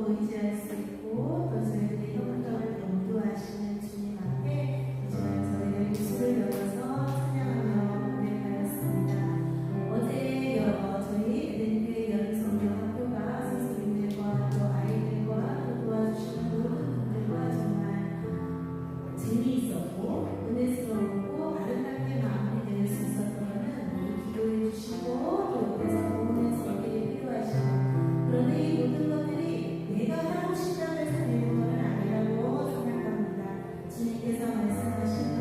의지할 수 있고 또 저희들의 영광을 인도하시는 주님 앞에 저희가 입술을 열어서 찬양하며 고백하였습니다. 어제 저희 에덴교회 연성교학교가 선생님들과 또 아이들과 또 도와주시는 모든 분들과 정말 재미있었고 은혜스러웠고 아름답게 마무리 될 수 있었던 것은 우리 기도해 주시고 또 옆에서 보면서 우리에게 필요하시고 그런데 이 모든 것들이 내가 하고 싶다는 살리는 것은 아니라고 생각합니다. 주님께서 말씀하시면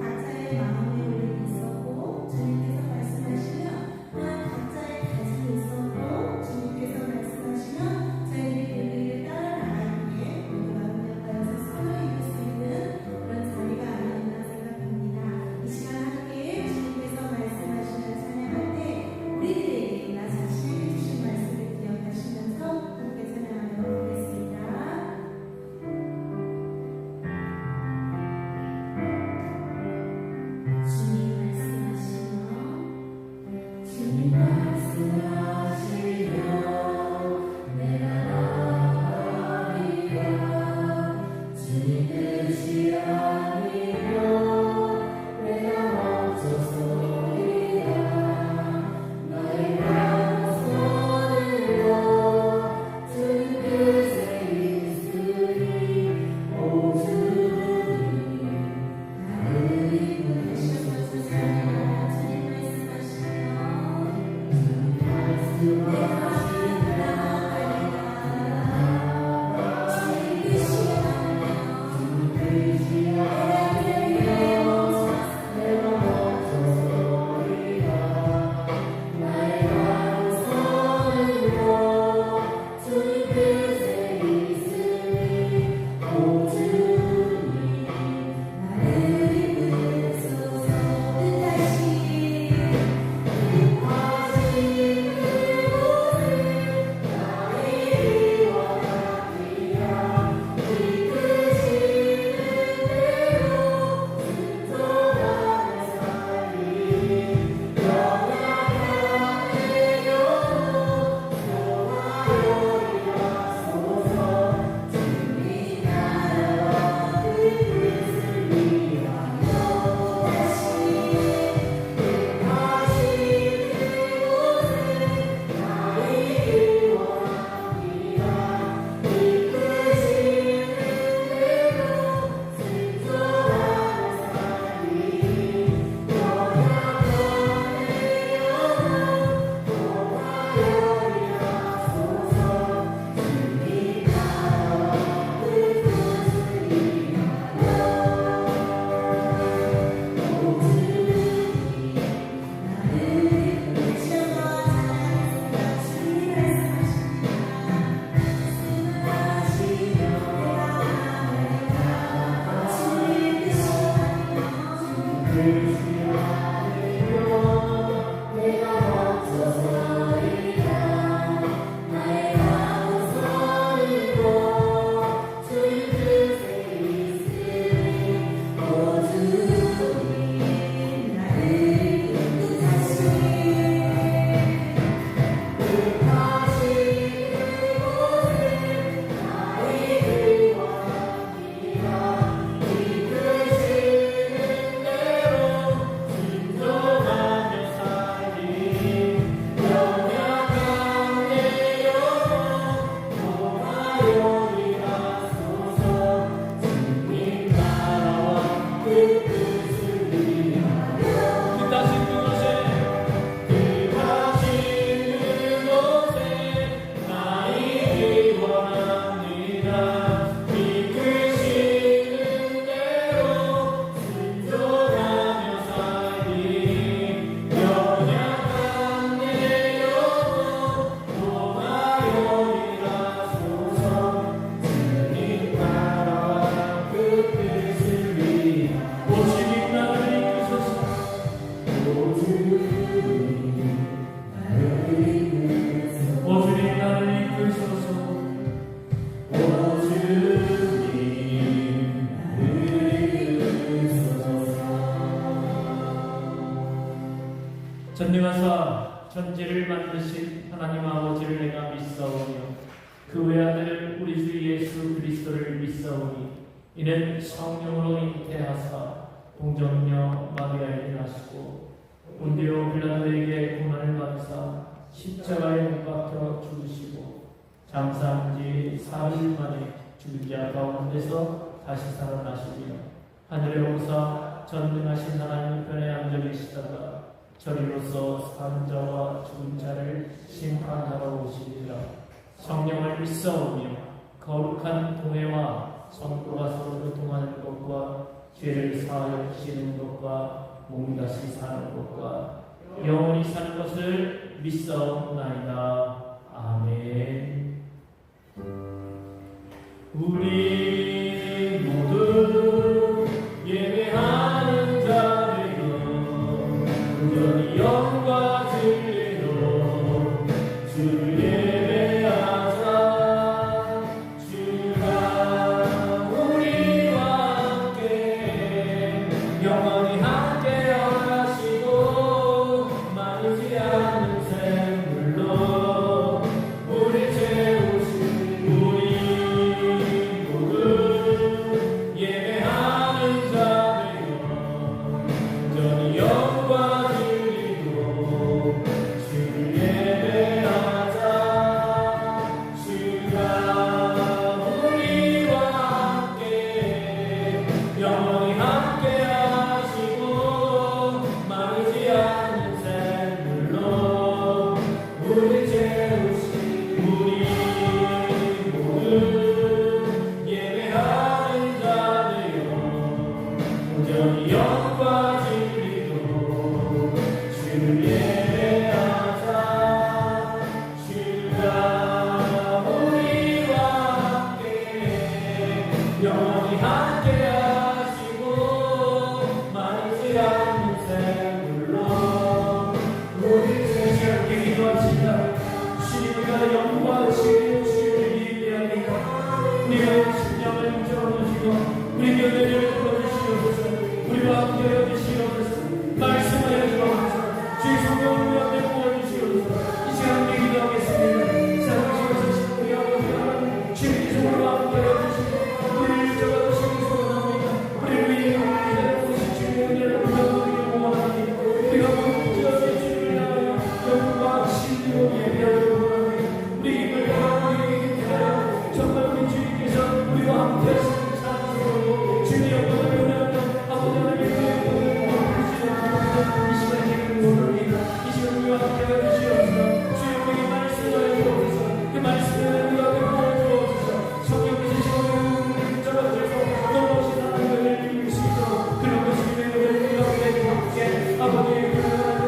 각자의 마음에 우리 있었고 주님께서 말씀하시면 또한 각자의 가슴이 있었고 주님께서 말씀하시면 저희들이 그들을 따라나가기에 모두가 협력하여서 서로 이룰 수 있는 그런 자리가 아니었나 생각합니다. 이 시간 함께 주님께서 말씀하시는 찬양할 때 우리들에게 나 자신에게 주신 말씀을 기억하시면서 함께 찬양하며 보겠습니다. 주님 말씀하시면 주님 말씀하시면 내가 나가리라 주님 뜻이 아니면 내가 멈춰서리라 나의 양손을 펴 주님 뜻에 있으리 오 주님 나를 이끄시옵소서. 주님 말씀하시면 내가 전능하사 천지를 만드신 하나님 아버지를 내가 믿사오며 그 외아들 우리 주 예수 그리스도를 믿사오니 이는 성령으로 잉태하사 동정녀 마리아에게 나시고 본디오 빌라도에게 고난을 받으사 십자가에 못 박혀 죽으시고 장사한 지 4일 만에 죽은 자 가운데서 다시 살아나시며 하늘에 오사 전능하신 하나님 편에 앉아 계시다가 저리로서 사는 자와 죽은 자를 심판하러 오시리라. 성령을 믿사오며 거룩한 공회와 성도가 서로 교통하는 것과 죄를 사하여 주시는 것과 몸이 다시 사는 것과 영원히 사는 것을 믿사옵나이다. 아멘. 우리 모두 예배하는 자들여 온전히 영과 진리로 주를 예배하자. 주가 우리와 함께 영원히 함께하여 가시고 마르지 않는 샘물로 우리 채우신 우리 모두 예배하는 자들여 온전히 영과 진리로 주를 예배하자. 주가 우리와 함께 영원히 함께하시고 마르지 않는 샘물로 우리 채우신 우리 모두 예배하는 자들여 온전히 영과 진리로 주를 예배하자. 주가 우리와 함께 영원히 함께하시고 마르지 않는 샘물로 우리 세상에 기도하시다. 주님과 영광하시고 주님을 예배하니까 우리가 심령을 인정하시고 우리 교회를 불러주시옵소서. 우리와 함께하여 주시옵소서. 말씀하여 주옵소서. 주의 성령을 위하여 부어주시옵소서. 이 시간 우리 기도하겠습니다. 사랑하시옵소서. 우리 아버지 하나님 주님께서 우리와 함께하여 주시고 우리를 잡아주시기 소원합니다. 우리를 위해 기다려주신 주님의 은혜를 우리가 원합니다. 우리가 모두 주님을 향하여 영광과 신으로 예배하기를 원합니다. 우리 힘을 다하고 우리 기다려 정말 우리 주님께서 우리와 함께하시는 찬송으로 주님의 영광을 원하며 아버지 하나님의 이 시간 예배를 원합니다. 이 시간 우리와 함께하여 주시옵소서. 주여 우리에게 말씀하여 주옵소서. 그 말씀을 우리가 배워주어 주옵소서. 성령께서 시험을 잡아주셔서 넘어오신 하나님을 이루실 수 있도록 그런 것을 주님의 우리가 함께 아버지의 그런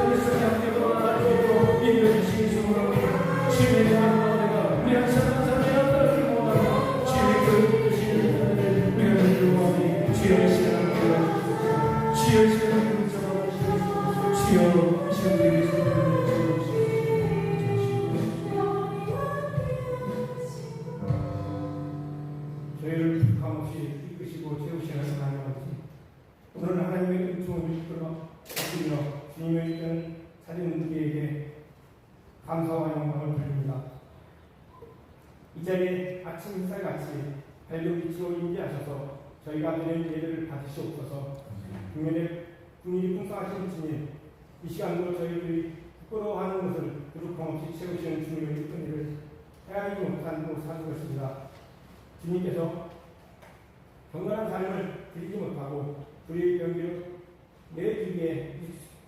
말씀을 함께 도와주시고 인도해주시기 소원합니다. 주님의 영광과 우리 항상 감사하며 따르기를 원하며 주님의 그릇 주시는 하나님을 우리가 드리려 원하니 주여 이 시간 함께 도와주시옵소서. 주여 이 시간 함께 잡아주시옵소서. 주여 이 시간 우리에게 주옵소서. 저희를 감없이 이끄시고 채우시는 하나님 아버지, 오늘 하나님의 은총을 받으며 주님의 있는 살인 우리에게 감사와 영광을 드립니다. 이 자리에 아침 햇살같이 벨로 빛으로 임재하셔서 저희가 드리는 예배를 받으시옵소서. 국민이 풍성하신 주님, 이 시간도 저희들이 부끄러워하는 것을 부족함 없이 채우시는 주님의 은혜를 헤아리지 못한 못 사는 것입니다. 주님께서 경건한 삶을 드리지 못하고 불의의 병기로 내 주위에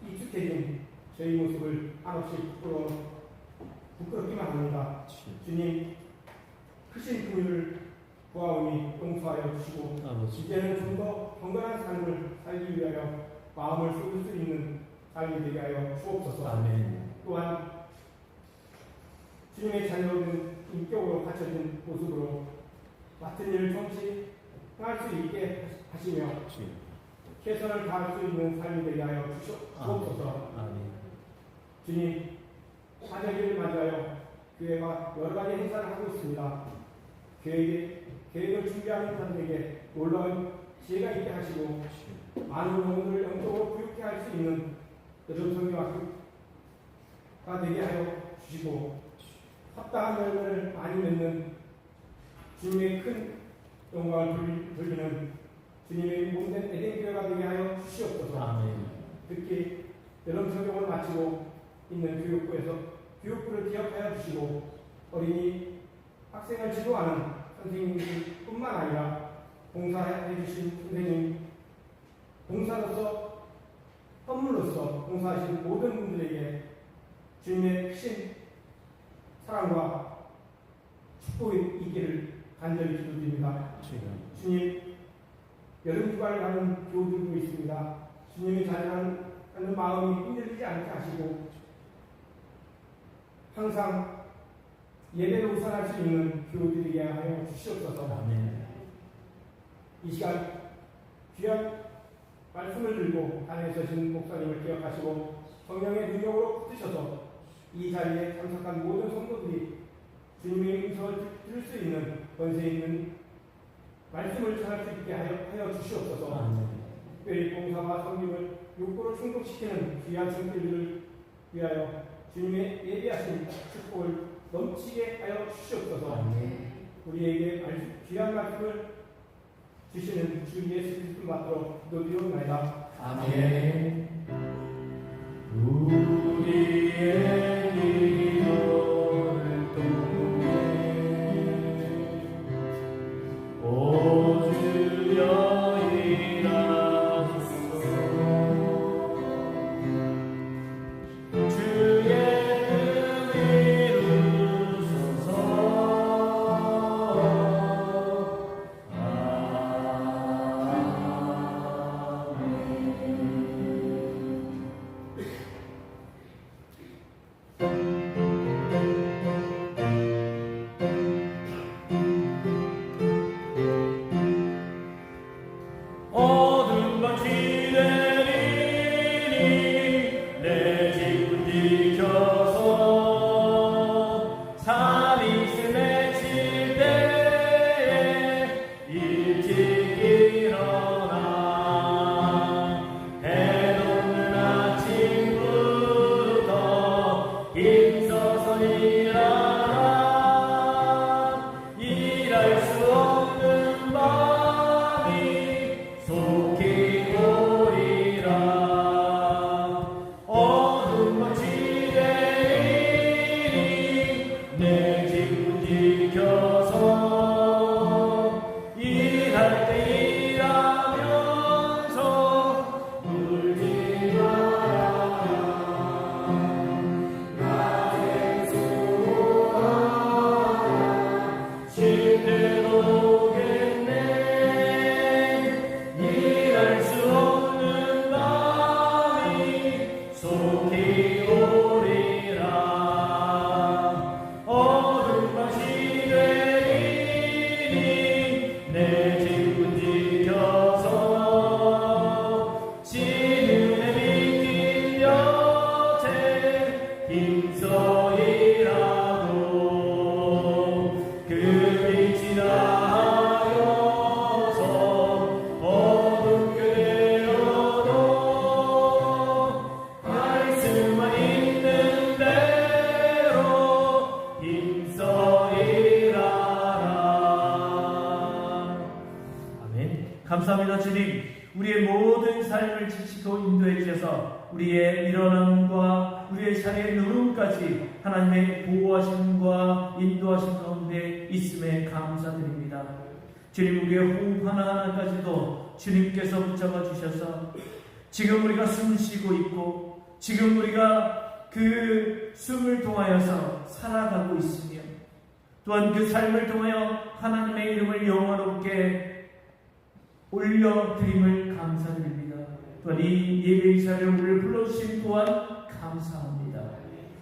익숙해진 저희 모습을 한없이 부끄럽기만 합니다. 주님, 크신 긍휼을 구하오니 용서하여 주시고 이제는 좀 더 경건한 삶을 살기 위하여 마음을 쏟을 수 있는 삶이 되게 하여 주옵소서. 아멘. 또한 주님의 자녀된 인격으로 갖춰진 모습으로 맡은 일을 성취할 수 있게 하시며 최선을 다할 수 있는 삶이 되게 하여 주옵소서. 주님, 사절기를 맞이하여 교회가 여러 가지 행사를 하고 있습니다. 계획을 준비하는 사람에게 놀라운 지혜가 있게 하시고 많은 영혼을 영적으로 부유케 할 수 있는 여름 성교학교가 되게 하여 주시고 합당한 열매를 많이 맺는 주님의 큰 영광을 돌리는 주님의 몸된 에덴교회가 되게 하여 주시옵소서. 아멘. 특히 여름 성경을 마치고 있는 교육부에서 교육부를 기억하여 주시고 어린이 학생을 지도하는 선생님뿐만 아니라 봉사해 주신 선생님, 봉사로서 선물로서 봉사하신 모든 분들에게 주님의 크신 사랑과 축복이 있기를 간절히 기도드립니다. 주님, 여름 휴가를 가는 교우들도 있습니다. 주님이 자녀하는 마음이 흔들리지 않게 하시고 항상 예배를 우선할 수 있는 교우들에게 하여 주시옵소서. 아멘. 이 시간 귀한 말씀을 들고 안에 서신 목사님을 기억하시고 성령의 능력으로 붙드셔서 이 자리에 참석한 모든 성도들이 주님의 음성을 들을 수 있는 권세 있는 말씀을 전할 수 있게 하여 주시옵소서. 아멘. 특별히 봉사와 섬김을 욕구로 충족시키는 귀한 성도들을 위하여 주님의 예비하신 축복을 넘치게 하여 주시옵소서. 아멘. 우리에게 귀한 말씀을 주시는 주 예수 그리스도 받들어 기도드리옵나이다. 아멘. 우리의 기도를 통해 오 주여 일하소서. 주의 뜻 이루소서. 어둠 밤이 내리니 내 집을 지켜서 잠이 스맺힐 때에 일찍 일어나 해 돋는 아침부터 힘써서 일할 수 없는 밤이 속히 오리라. 어둠 밤이 내리니 내 집을 지켜서 일할 때 일하면서 울지 말아라. 낮에 수고하라. 쉴 때도 오겠네. 일할 수 없는 밤이 속히 오리라. 어둠 밤이 되리니 내 집은 지켜서 지는 해 비친 곁에 힘써 일하고 그 빛이 나하여서 어둡게 되어도 말씀만 있는 대로 힘써 일하라. 아멘. 감사합니다. 주님, 우리의 모든 삶을 지키고 인도해 주셔서 우리의 일어남과 우리의 자리의 누름까지 하나님의 보호하심과 인도하심 가운데 있음에 감사드립니다. 주님, 우리의 호흡 하나하나까지도 주님께서 붙잡아 주셔서 지금 우리가 숨 쉬고 있고 지금 우리가 그 숨을 통하여서 살아가고 있으며 또한 그 삶을 통하여 하나님의 이름을 영원롭게 올려드림을 감사드립니다. 또한 이 예배의 자리에 우리를 불러주신 또한 감사합니다.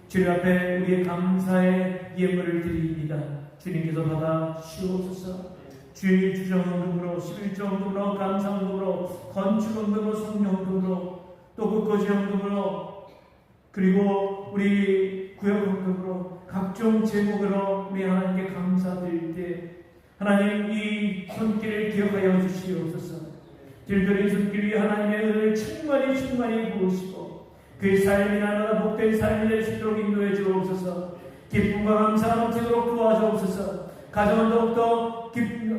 주님 앞에 우리의 감사의 예물을 드립니다. 주님께서 받아 주옵소서. 주의 주정헌금으로 11조헌금으로 감사헌금으로 건축헌금으로 성령헌금으로 또 국거지헌금으로 그리고 우리 구역헌금으로 각종 제목으로 우리 하나님께 감사드릴 때 하나님 이 손길을 기억하여 주시옵소서. 들들인 손길 위에 하나님의 은혜를 충만히 부으시고 그의 삶이 나라가 복된 삶이 될 수 있도록 인도해 주옵소서. 기쁨과 감사 넘치도록 도와주옵소서. 가정은 더욱더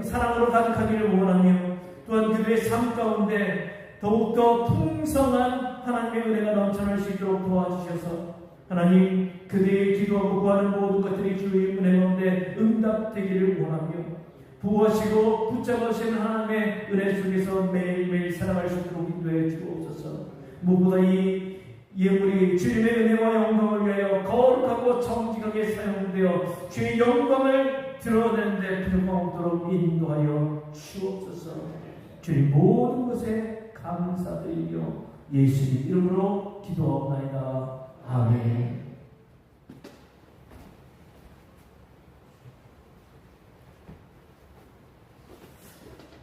사랑으로 가득하기를 원하며 또한 그들의 삶 가운데 더욱더 풍성한 하나님의 은혜가 넘쳐날 수 있도록 도와주셔서 하나님 그들이 기도하고 구하는 모든 것들이 주의 은혜 가운데 응답되기를 원하며 부어시고 붙잡으시는 하나님의 은혜 속에서 매일매일 살아갈 수 있도록 인도해 주옵소서. 무엇보다 이 예물이 주님의 은혜와 영광을 위하여 거룩하고 정직하게 사용되어 주의 영광을 드러내는 데 불망없도록 인도하여 주옵소서. 주님 모든 것에 감사드리며 예수님 이름으로 기도하옵나이다. 아멘.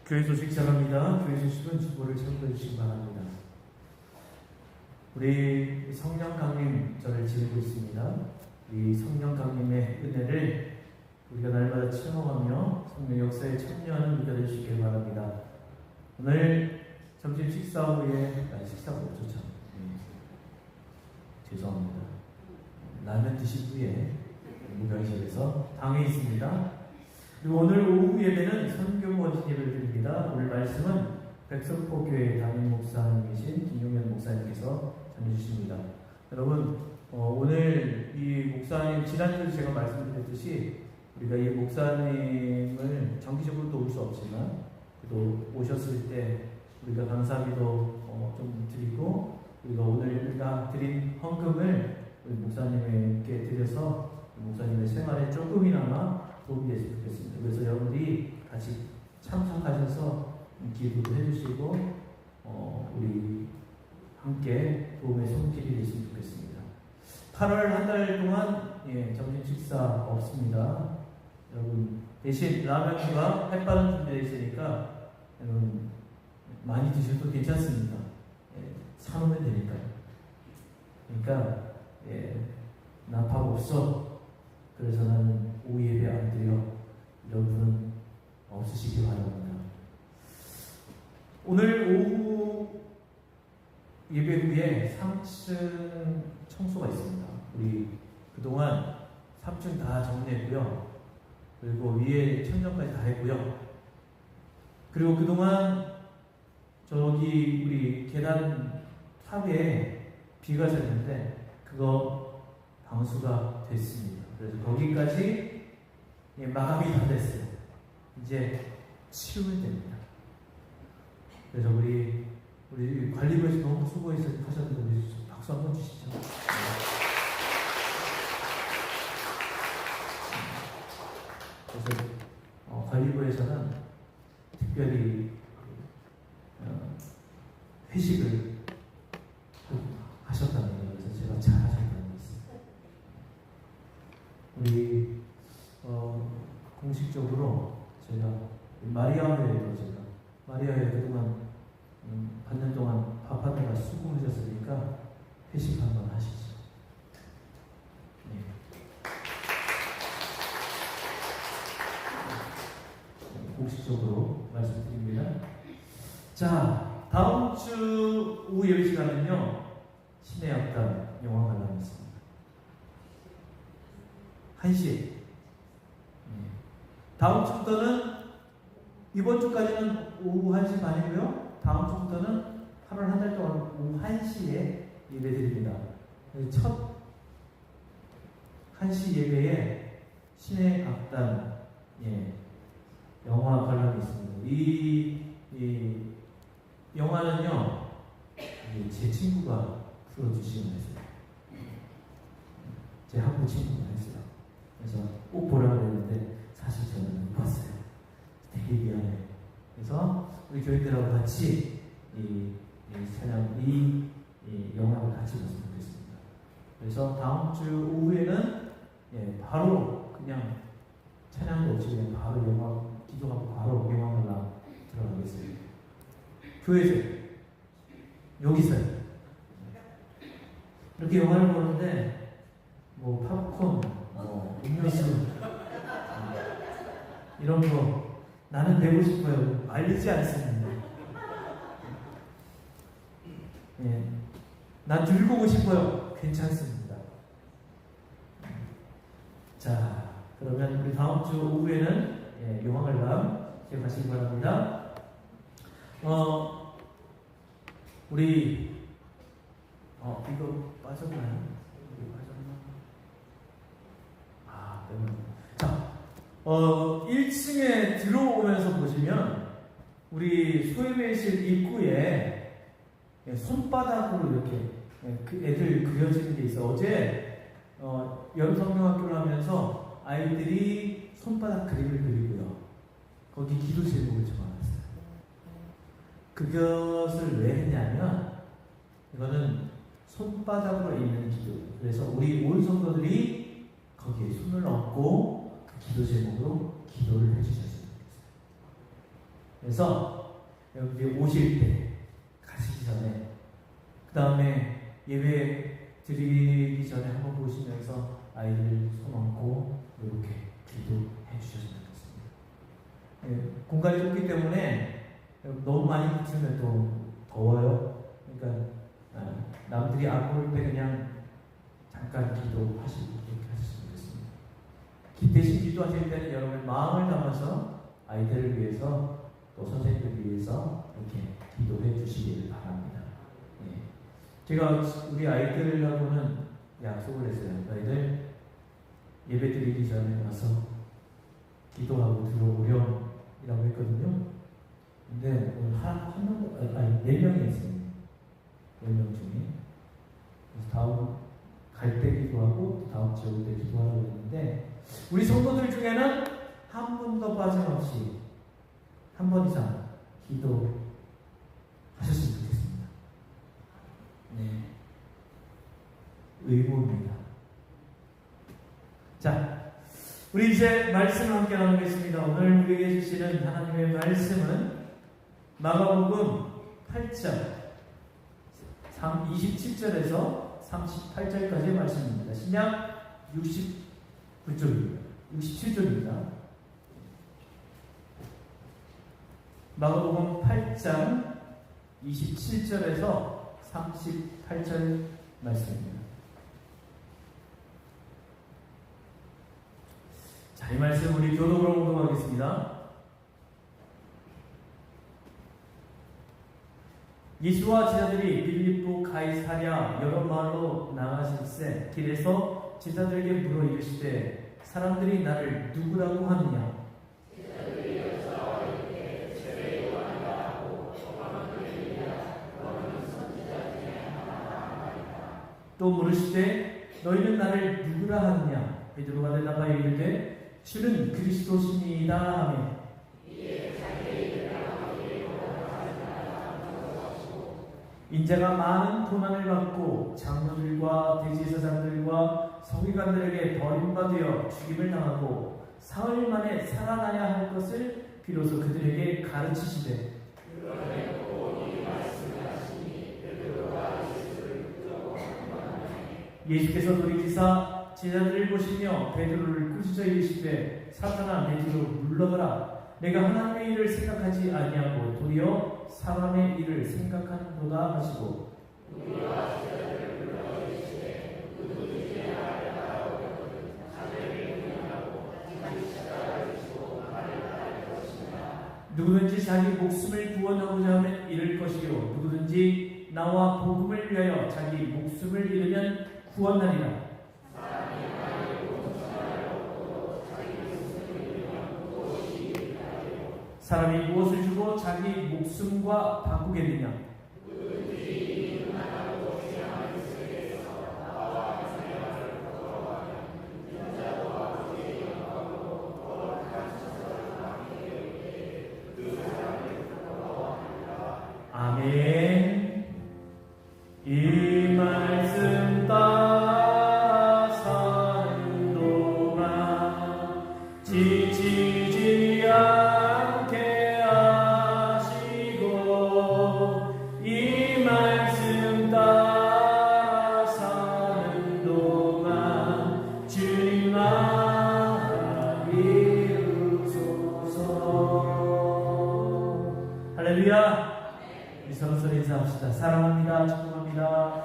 교회 소식 전합니다. 교회 소식은 주보를 참고해 주시기 바랍니다. 우리 성령 강림 절을 지내고 있습니다. 이 성령 강림의 은혜를 우리가 날마다 체험하며 성령 역사에 참여하는 우리가 되시길 바랍니다. 오늘 점심 식사 후에 식사가 없죠 참. 죄송합니다. 라면 드신 후에 무병실에서 당에 있습니다. 그리고 오늘 오후 예배는 선교 원신 예배를 드립니다. 오늘 말씀은 백석포교회 담임 목사님이신 김용현 목사님께서 전해주십니다. 여러분 오늘 이 목사님 지난주에 제가 말씀드렸듯이 우리가 이 목사님을 정기적으로 또 올 수 없지만 또 오셨을 때 우리가 감사기도 좀 드리고 우리가 오늘 우리가 드린 헌금을 우리 목사님에게 드려서 목사님의 생활에 조금이나마 도움이 됐으면 좋겠습니다. 그래서 여러분들이 같이 참석하셔서 기도도 해주시고 우리 함께 도움의 손길이 됐으면 좋겠습니다. 8월 한 달 동안 점심 식사 없습니다. 여러분 대신 라면과 햇반은 준비되어 있으니까 여러분 많이 드셔도 괜찮습니다. 사놓으면 되니까요. 그러니까 나 밥 없어. 그래서 나는 오후 예배 안 드려. 이런 분은 없으시기 바랍니다. 오늘 오후 예배 후에 3층 청소가 있습니다. 우리 그동안 3층 다 정리했고요. 그리고 위에 천정까지 다 했고요. 그리고 그동안 저기 우리 계단 탑에 비가 샜는데 그거 방수가 됐습니다. 그래서 거기까지 마감이 다 됐어요. 이제 치우면 됩니다. 그래서 우리 관리부에서 너무 수고하셨는데 우리 박수 한번 주시죠. 그래서 관리부에서는 특별히 회식을 하셨다는 거예요. 그래서 제가 잘하셨다는 거 있습니다. 우리 공식적으로 제가 마리아회 그동안 반년 동안 밥하느라 수고하셨으니까 회식 한번 하시죠. 공식적으로 말씀드립니다. 자, 다음 주 오후 예배 시간은요 신의 악단 영화 관람이 있습니다. 1시에 다음 주부터는 이번 주까지는 오후 1시 반이고요. 다음 주부터는 8월 한 달 동안 오후 1시에 예배드립니다. 첫 1시 예배에 신의 악단 영화 관람이 있습니다. 이 영화는요 제 친구가 풀어주시긴 했어요. 제 학부 친구가 했어요. 그래서 꼭 보라고 했는데 사실 저는 못 봤어요. 되게 미안해요. 그래서 우리 교인들하고 같이 이 영화를 같이 봤으면 좋겠습니다. 그래서 다음 주 오후에는 바로 그냥 찬양도 없이 그냥 바로 영화 기도하고 바로 영화 관람 들어가겠습니다. 교회에서 여기서요. 이렇게 영화를 보는데 뭐 팝콘, 음료수 이런 거 나는 배고 싶어요. 알리지 않습니다. 난 들고 오고 싶어요. 괜찮습니다. 자, 그럼 그러면 우리 다음 주 오후에는 용왕을 밤 기억하시기 바랍니다. 우리 이거 빠졌나요? 이거 빠졌나? 빼면. 자, 1층에 들어오면서 보시면 우리 소예배실 입구에 손바닥으로 이렇게 그 애들 그려지는 게 있어. 어제 연성명학교를 하면서 아이들이 손바닥 그림을 그리고요. 거기 기도 제목을 적어놨어요. 그것을 왜 했냐면 이거는 손바닥으로 있는 기도. 그래서 우리 온 성도들이 거기에 손을 얹고 그 기도 제목으로 기도를 해주셨으면 좋겠어요. 그래서 여기 오실 때 가시기 전에 그 다음에 예배 드리기 전에 한번 보시면서 아이들 손 얹고 이렇게 기도해 주셨으면 좋겠습니다. 공간이 좁기 때문에 너무 많이 붙으면 또 더워요. 그러니까 남들이 안 볼 때 그냥 잠깐 기도하시고 이렇게 하셨으면 좋겠습니다. 대신 기도하실 때는 여러분 마음을 담아서 아이들을 위해서 또 선생님을 위해서 이렇게 기도해 주시기를 바랍니다. 제가 우리 아이들하고는 약속을 했어요. 너희들 예배 드리기 전에 와서 기도하고 들어오렴 이라고 했거든요. 근데 오늘 네 명이 있어요. 4명 중에. 그래서 다음 갈 때 기도하고 다음 주에 올 때 기도하라고 했는데 우리 성도들 중에는 한 분도 빠짐없이 한 번 이상 기도하셨으면 좋겠습니다. 의무입니다. 자, 우리 이제 말씀을 함께 나누겠습니다. 오늘 우리에게 주시는 하나님의 말씀은 마가복음 8장 27절에서 38절까지의 말씀입니다. 신약 69쪽입니다. 67쪽입니다. 마가복음 8장 27절에서 38절 말씀입니다. 자, 이 말씀 우리 교독으로 공동하겠습니다. 예수와 제자들이 빌립보 가이사랴 여러 마을로 나가실새 길에서 제자들에게 물어 이르시되 사람들이 나를 누구라고 하느냐? 또 물으시되 너희는 나를 누구라 하느냐? 베드로가 대답하여 이르되 주는 그리스도시니이다 하며 인자가 많은 고난을 받고 장로들과 대제사장들과 서기관들에게 버림받아 죽임을 당하고 사흘 만에 살아나야 할 것을 비로소 그들에게 가르치시되 예수께서 돌이키사 제자들을 보시며 베드로를 꾸짖어 이르시되 사탄아 내 뒤로 물러가라. 내가 하나님의 일을 생각하지 아니하고 도리어 사람의 일을 생각하는도다 하시고 누구든지 자기 목숨을 구원하고자 하면 잃을 것이요 누구든지 나와 복음을 위하여 자기 목숨을 잃으면 구원하리라. 사람이 무엇을 주고 자기 목숨과 바꾸겠느냐? 아멘. 이 말씀 따라 사는 동안 지치지 않게 하시고 이 말씀 따라 사는 동안 주님 나라 이루소서. 할렐루야. 우리 서로서로 인사합시다. 사랑합니다. 축복합니다.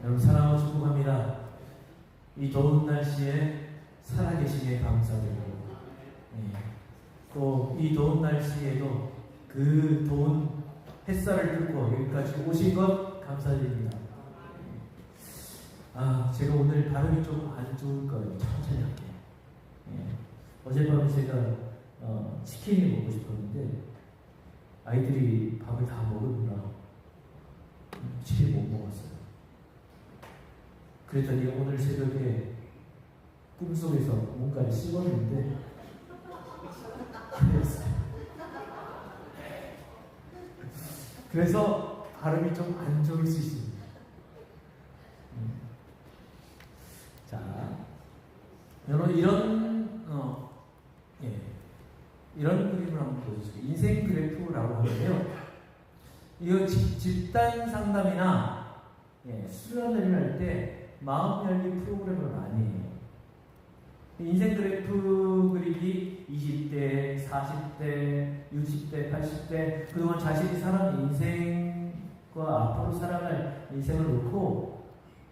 여러분 사랑하고 축복합니다. 이 더운 날씨에 살아계시기에 감사드리고 또 이 더운 날씨에도 그 더운 햇살을 뚫고 여기까지 오신 것 감사드립니다. 제가 오늘 발음이 좀 안 좋을 거예요. 천천히 할게요. 어젯밤에 제가 치킨이 먹고 싶었는데 아이들이 밥을 다 먹으느라 치킨 못 먹었어요. 그랬더니 오늘 새벽에 꿈속에서 뭔가를 씹었는데 그래서 발음이 좀 안 좋을 수 있습니다. 자, 여러분 이런 그림을 한번 보여주세요. 인생 그래프라고 하는데요. 이거 집단 상담이나 수련회를 할 때 마음 열기 프로그램을 많이 해요. 인생 그래프 그리기 20대, 40대, 60대, 80대 그동안 자신이 살아온 인생과 앞으로 살아갈 인생을 놓고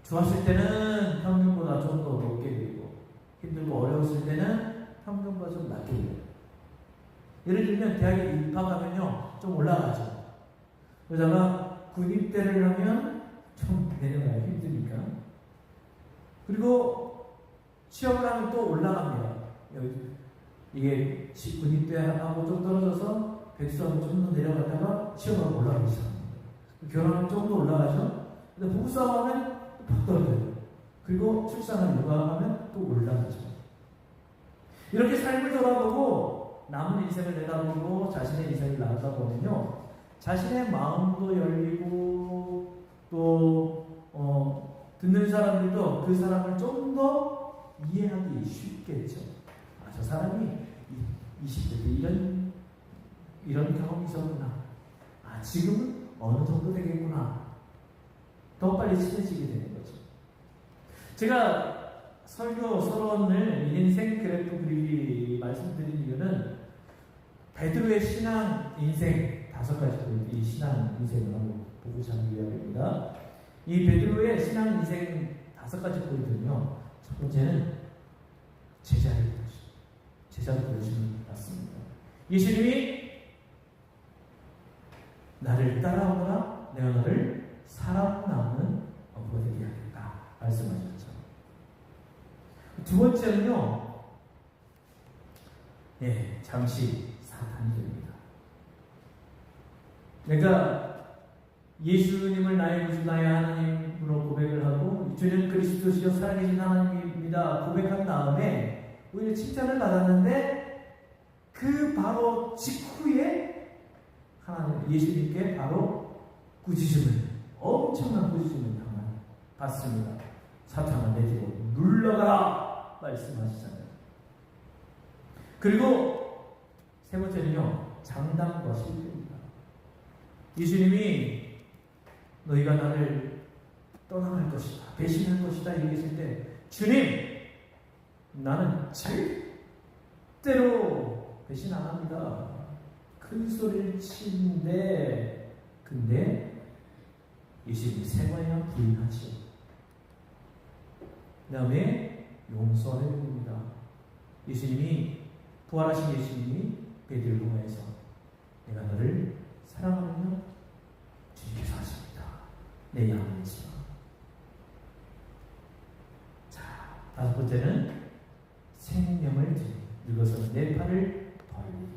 좋았을 때는 평균보다 좀 더 높게 되고 힘들고 어려웠을 때는 평균보다 좀 낮게 돼요. 예를 들면 대학에 입학하면요 좀 올라가죠. 그러다가 군입대를 하면 좀 내려가요. 힘드니까. 그리고 취업을 하면 또 올라갑니다. 이게 군입대하고 좀 떨어져서 백수하고 좀 더 내려갔다가 취업하고 올라가기 시작합니다. 결혼하면 좀 더 올라가죠. 근데 부부싸움하면 또 떨어져요. 그리고 출산을 육아하면 또 올라가죠. 이렇게 삶을 돌아보고 남은 인생을 내다보고 자신의 인생을 나누다 보면요 자신의 마음도 열리고 또 듣는 사람들도 그 사람을 좀 더 이해하기 쉽겠죠. 저 사람이 20대 때 이런 경험이 있었구나. 지금은 어느 정도 되겠구나. 더 빨리 친해지게 되는 거죠. 제가 설교 서론을 인생 그래프 그리기 말씀드린 이유는 베드로의 신앙 인생 5가지 포인트, 이 신앙 인생을 한번 보고자 하는 이야기입니다. 이 베드로의 신앙 인생 5가지 포인트는요, 첫 번째는 제자를 부르시는 것 같습니다. 예수님이 나를 따라오거나 내가 너를 사람 낳는 어부가 되게 하겠다 말씀하셨죠. 두 번째는요, 잠시 사탄이 됩니다. 내가 예수님을 나의 구주 나의 하나님으로 고백을 하고 주는 그리스도시여 살아계신 하나님입니다 고백한 다음에 오히려 칭찬을 받았는데 그 바로 직후에 하나님 예수님께 바로 꾸짖음을 엄청난 꾸짖음을 받습니다. 사탄아 내 뒤로 물러가라 말씀하시잖아요. 그리고 세 번째는요 장담과 실패입니다. 예수님이 너희가 나를 떠나갈 것이다 배신할 것이다 얘기했을 때 주님 나는 절대로 배신 안 합니다. 큰 소리를 치는데 근데 예수님이 세 번이나 부인하죠. 그 다음에 용서해 줍니다. 예수님이 부활하신 예수님이 베드로를 통해서 내가 너를 사랑하느냐 주님께서 하십니다. 내 양이지만. 자, 다섯 번째는 생명을 드리 늙어서 내 팔을 벌리니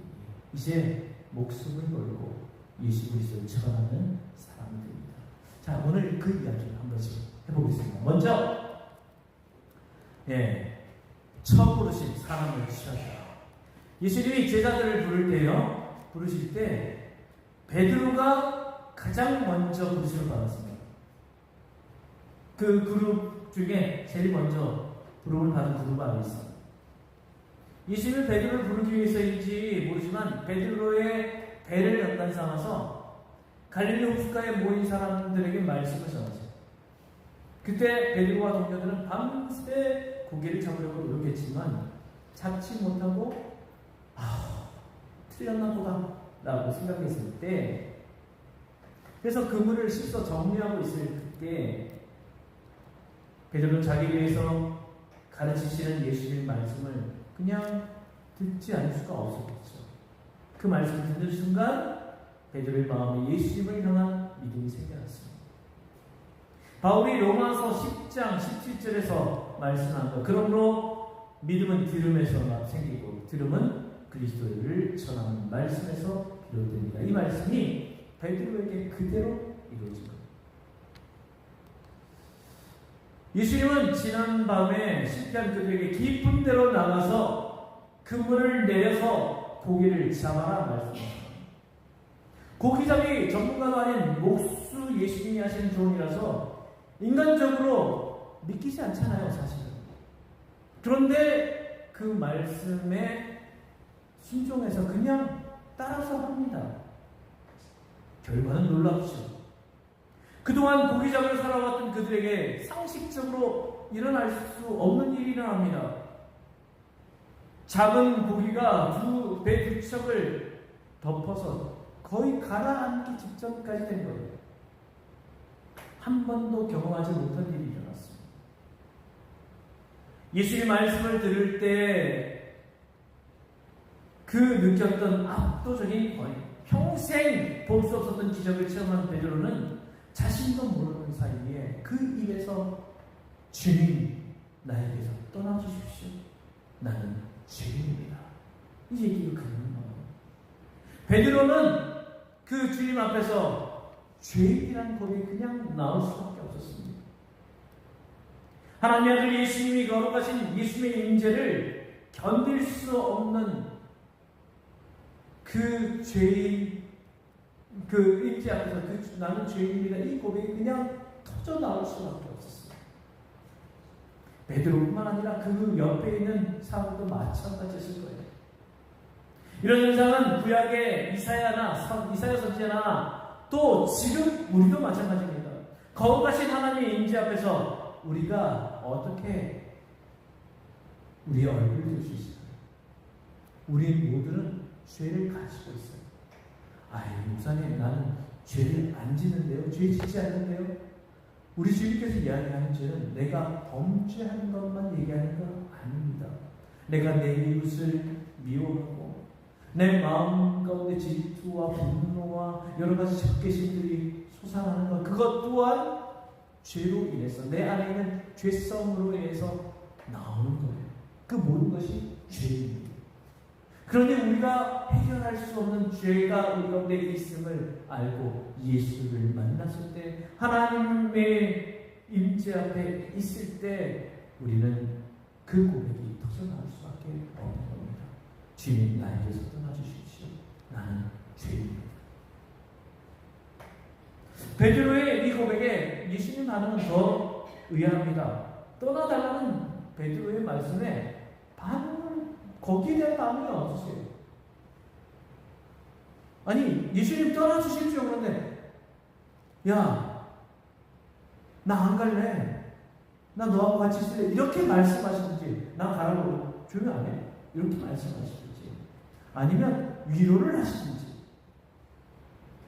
이제 목숨을 걸고 예수 그리스도를 전하는 사람이 됩니다. 자, 오늘 그 이야기를 한 번씩 해보겠습니다. 먼저 처음 부르신 사람을 취하다. 예수님이 제자들을 부르실 때 베드로가 가장 먼저 부르심을 받았습니다. 그 그룹 중에 제일 먼저 부름을 받은 그룹 안에 있습니다. 예수님이 베드로를 부르기 위해서인지 모르지만 베드로의 배를 연단 삼아서 갈릴리 호숫가에 모인 사람들에게 말씀을 전하죠. 그때 베드로와 동료들은 밤새 고기를 잡으려고 노력했지만 잡지 못하고 틀렸나 보다 라고 생각했을 때 그래서 그물을 씻어 정리하고 있을 때 베드로는 자기 위해서 가르치시는 예수님 말씀을 그냥 듣지 않을 수가 없었겠죠. 그 말씀을 듣는 순간 베드로의 마음에 예수님을 향한 믿음이 생겨났습니다. 바울이 로마서 10장 17절에서 말씀한 것, 그러므로 믿음은 들음에서 생기고 들음은 그리스도를 전하는 말씀에서 비롯됩니다. 이 말씀이 베드로에게 그대로 이루어진 겁니다. 예수님은 지난 밤에 실패한 그들에게 깊은 데로 나가서 그물을 내려서 고기를 잡아라 말씀하셨습니다. 고기잡이 전문가가 아닌 목수 예수님이 하시는 조언이라서 인간적으로 믿기지 않잖아요, 사실은. 그런데 그 말씀에 순종해서 그냥 따라서 합니다. 결과는 놀랍죠. 그동안 고기잡이로 살아왔던 그들에게 상식적으로 일어날 수 없는 일이 일어납니다. 잡은 고기가 배 두 척을 덮어서 거의 가라앉기 직전까지 된 거예요. 한 번도 경험하지 못한 일이 일어났습니다. 예수님 말씀을 들을 때 그 느꼈던 압도적인 권위, 평생 볼 수 없었던 기적을 체험한 베드로는 자신도 모르는 사이에 그 입에서 주님, 나에게서 떠나주십시오. 나는 죄인입니다. 이 얘기를 그는 거예요. 베드로는 그 주님 앞에서 죄인이라는 고백이 그냥 나올 수밖에 없었습니다. 하나님의 아들 예수님이 거룩하신 예수님의 임재를 견딜 수 없는 그 죄인, 그 임재 앞에서 나는 죄인입니다. 이 고백이 그냥 터져 나올 수밖에 없었습니다. 베드로뿐만 아니라 그 옆에 있는 사람도 마찬가지였을 거예요. 이런 현상은 구약의 이사야 선지자나 또 지금 우리도 마찬가지입니다. 거룩하신 하나님의 임재 앞에서 우리가 어떻게 우리의 얼굴을 들 수 있을까요? 우리 모두는 죄를 가지고 있어요. 목사님, 나는 죄를 안 짓는데요? 죄 짓지 않는데요? 우리 주님께서 이야기하는 죄는 내가 범죄한 것만 얘기하는 건 아닙니다. 내가 내 이웃을 미워하고 내 마음 가운데 질투와 분노와 여러 가지 적개심들이 솟아나는 것, 그것 또한 죄로 인해서 내 안에 있는 죄성으로 인해서 나오는 거예요. 그 모든 것이 죄입니다. 그런데 우리가 해결할 수 없는 죄가 우리 가운데 있음을 알고 예수를 만났을 때, 하나님의 임재 앞에 있을 때 우리는 그 고백이 터져나올 수밖에 없는 겁니다. 주님, 나에게서 떠나주십시오. 나는 죄인입니다. 베드로의 이 고백에 예수님 반응은 더 의아합니다. 떠나달라는 베드로의 말씀에 거기에 대한 반응이 없으세요. 아니, 예수님 떠나주십시오. 그런데 야, 나 안 갈래. 나 너하고 같이 있을래. 이렇게 말씀하시든지, 나 가라고 조용히 안 해. 이렇게 말씀하시든지, 아니면 위로를 하시든지.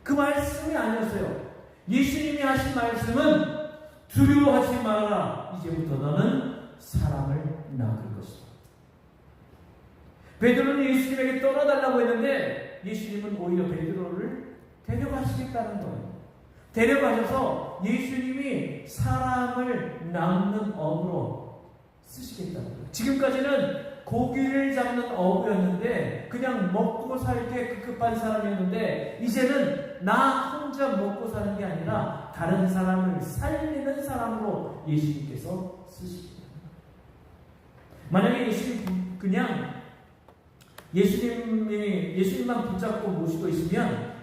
그 말씀이 아니었어요. 예수님이 하신 말씀은 두려워하지 말아라. 이제부터 너는 사람을 낚을 것이다. 베드로는 예수님에게 떠나달라고 했는데 예수님은 오히려 베드로를 데려가시겠다는 거예요. 데려가셔서 예수님이 사람을 낚는 어부로 쓰시겠다는 거예요. 지금까지는 고기를 잡는 어부였는데 그냥 먹고 살게 급급한 사람이었는데, 이제는 나 혼자 먹고 사는 게 아니라 다른 사람을 살리는 사람으로 예수님께서 쓰시겠다. 만약에 예수님 그냥 예수님만 붙잡고 모시고 있으면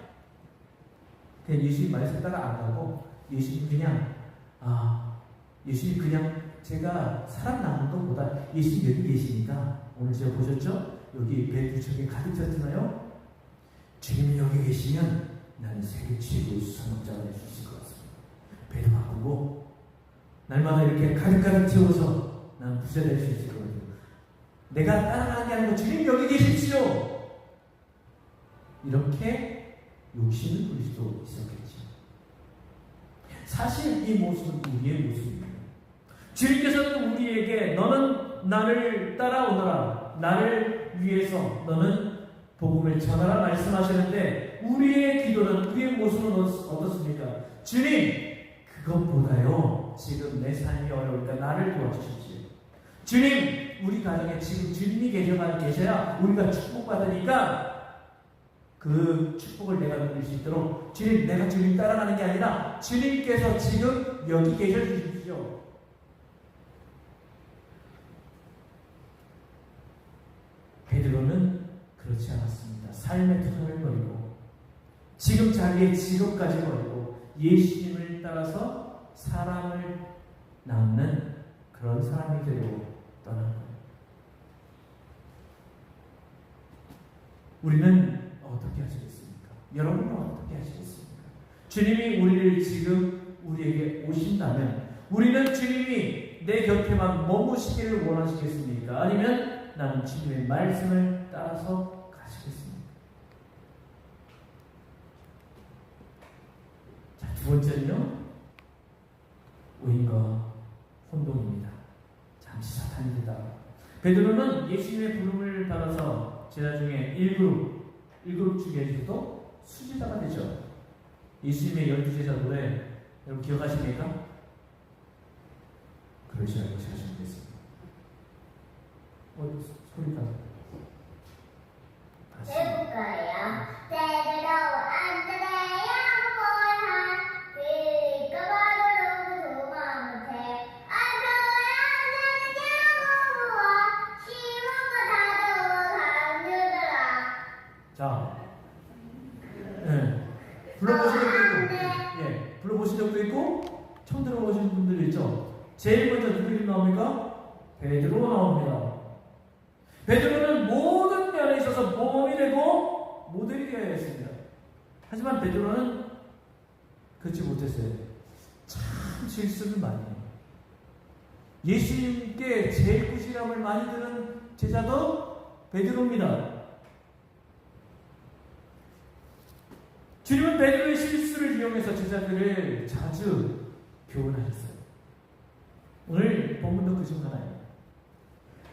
그냥 예수님 말씀 따라 안 가고 예수님 그냥 제가 사람 낳는 것보다 예수님 여기 계시니까, 오늘 제가 보셨죠? 여기 배 두 척에 가득 찼잖아요. 주님이 여기 계시면 나는 세계 최고의 수산업자가 될 수 있을 것 같습니다. 배도 바꾸고 날마다 이렇게 가득가득 채워서 나는 부자 될 수 있을 것 같아요. 내가 따라가는 게 아니고 주님 여기 계십시오. 이렇게 욕심을 부릴 수도 있었겠죠. 사실 이 모습은 우리의 모습입니다. 주님께서는 우리에게 너는 나를 따라오너라, 나를 위해서 너는 복음을 전하라 말씀하시는데, 우리의 기도는, 우리의 모습은 어떻습니까? 주님, 그것보다요, 지금 내 삶이 어려우니까 나를 도와주십시오. 주님, 우리 가정에 지금 주님이 계셔야 우리가 축복받으니까 그 축복을 내가 누릴 수 있도록, 주님, 내가 주님 따라가는 게 아니라 주님께서 지금 여기 계셔 주십시오. 베드로는 그렇지 않았습니다. 삶의 투정을 버리고 지금 자기의 직업까지 버리고 예수님을 따라서 사람을 낳는 그런 사람이 되려고 떠난 거예요. 우리는 어떻게 하시겠습니까? 여러분은 어떻게 하시겠습니까? 주님이 우리를 지금 우리에게 오신다면 우리는 주님이 내 곁에만 머무시기를 원하시겠습니까? 아니면 나는 주님의 말씀을 따라서 가시겠습니까? 자, 두 번째는요, 오인과 혼동입니다. 잠시 사탄이 되다. 베드로는 예수님의 부름을 따라서 제자 중에 1그룹 중에서도 수제자가 되죠. 예수님의 12제자들의, 여러분 기억하십니까? 그러지 않고 제가 준비했습니다. 소리가 다시 해볼까요? 베드로, 안드레, 야고보나 그리스도로 도마 못해 안드레, 야고보와 시몬과 다도 사람들아. 자, 불러보신 적도 있고, 불러보신 적도 있고, 처음 들어보신 분들 있죠? 제일 먼저 누구 이름 나옵니까? 베드로가 나옵니다. 베드로는 모든 면에 있어서 모범이 되고 모델이 되어야 했습니다. 하지만 베드로는 그렇지 못했어요. 참 실수를 많이 해요. 예수님께 제일 꾸지람을 많이 들은 제자도 베드로입니다. 주님은 베드로의 실수를 이용해서 제자들을 자주 교훈하셨어요. 오늘 본문도 그 중 하나예요.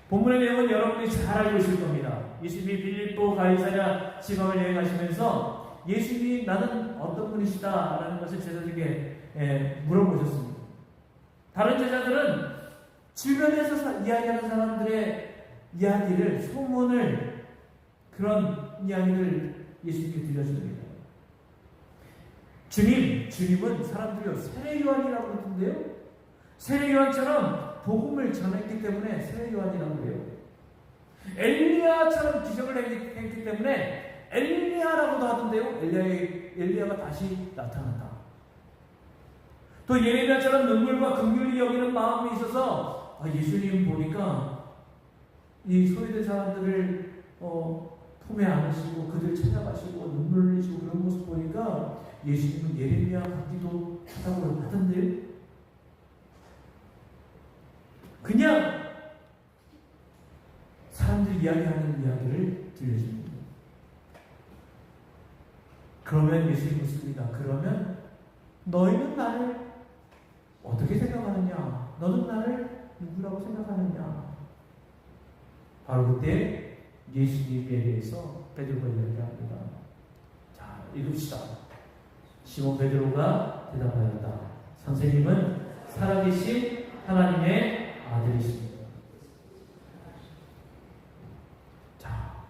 본문의 내용은 여러분이 잘 알고 있을 겁니다. 예수님이 빌립보 가이사랴 지방을 여행하시면서 예수님이 나는 어떤 분이시다 라는 것을 제자들에게 물어보셨습니다. 다른 제자들은 주변에서 이야기하는 사람들의 이야기를, 소문을, 그런 이야기를 예수님께 들려줍니다. 주님은 사람들이 세례요한이라고 그러던데요. 세례요한처럼 복음을 전했기 때문에 세례요한이라고 그래요. 엘리야처럼 기적을 했기 때문에 엘리야라고도 하던데요. 엘리야가 다시 나타난다. 또 예레미야처럼 눈물과 긍휼히 여기는 마음이 있어서 예수님 보니까 이 소외된 사람들을 품에 안으시고 그들 찾아가시고 눈물 흘리시고 그런 모습 보니까 예수님은 예레미야 같기도 하다고 하던데요. 그냥 사람들이 이야기하는 이야기를 들려줍니다. 그러면 예수님이 묻습니다. 그러면 너희는 나를 어떻게 생각하느냐? 너는 나를 누구라고 생각하느냐? 바로 그때 예수님에 대해서 베드로가 이야기합니다. 자, 읽읍시다. 시몬 베드로가 대답하였다. 선생님은 살아계신 하나님의 아들이십니다. 자,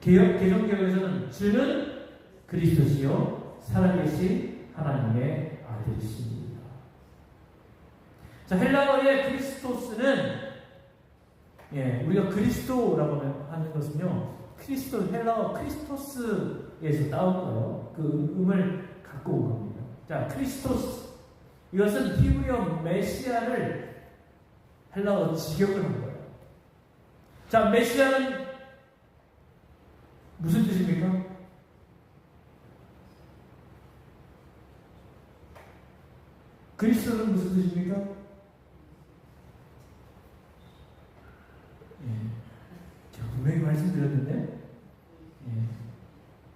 개정개혁에서는 주는 그리스도시요 살아계신 하나님의 아들이십니다. 자, 헬라어의 크리스토스는 우리가 그리스도라고 하는 것은요, 헬라어 크리스토스에서 따온 거예요. 그 음을 갖고 온 겁니다. 자, 크리스토스. 이것은 히브리어 메시아를 헬라어 직역을 한 거예요. 자, 메시아는 무슨 뜻입니까? 그리스도는 무슨 뜻입니까? 제가 분명히 말씀드렸는데